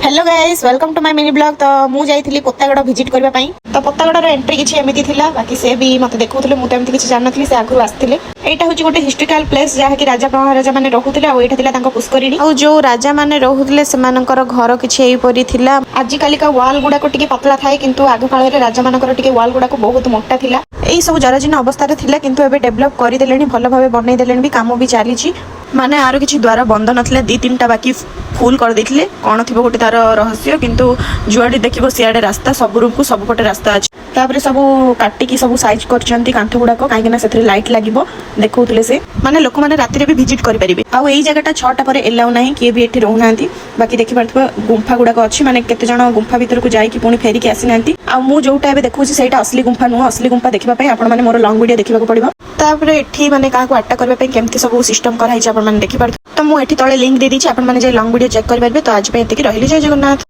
Hello guys welcome to my mini blog. तो मु जाइथिली पत्तागड़ visit करबा पई। तो पत्तागड़र एंट्री किछि एमिति थिला, बाकी से भी मते देखौथले, मु त एमिति किछि जाननथली, से आगु आस्थिले। एटा होची गोटे हिस्टोरिकल प्लेस जहा कि राजा महाराजा माने रहुथले, आ एटा थिला तांको पुष्करिणी। आ जो राजा माने रहुथले सेमानकर घर किछि एई परी थिला। आजि काली का वॉल गुडा को टिके पतला थाए, किंतु आगु काल रे राजा मानकर टिके वॉल गुडा को बहुत मोटा थिला। एई सब जराजीर्ण अवस्था रे थिला, किंतु एबे डेवलप करि देलेनी, भलो भाबे बनै देलेनी, भी काम भी चालीछि। माने आरो किछि द्वार बंद नथिले, दी तीनटा बाकी फुल कर देथिले। कोन थिबो गोटे तार रहस्य, किंतु जुआडी देखिबो सियाडे रास्ता, सब रूम को सब पटे रास्ता अछि। तापरे सब काटी की सब साइज करछंती कांथ गुडा को, काहेकि ना सेथरे लाइट लागिबो देखौथले। से माने लोक माने राति रे भी विजिट करि परिबे। आ एई जगहटा 6टा परे एलाउ नाही, किए भी एठी रहू नांती। बाकी देखि परथबो गुंफा गुडा को अछि, माने केते जण गुंफा भीतर को जाई कि पुणी फेरी के आसी नांती। आ मु जोटा एबे देखौछि सेटा असली गुंफा नुह। असली गुंफा देखिबा पई आपण माने मोर लॉन्ग वीडियो देखिबा को पड़िबो। तापरे एठी माने काहा को अटैक करबा पई केमती सब सिस्टम करा हिच आपण माने देखि परथबो। तो मु एठी तळे लिंक दे दिछि, आपण माने जे लॉन्ग वीडियो चेक करि परबे। तो आज पे एतिकी रहिली, जय जगन्नाथ।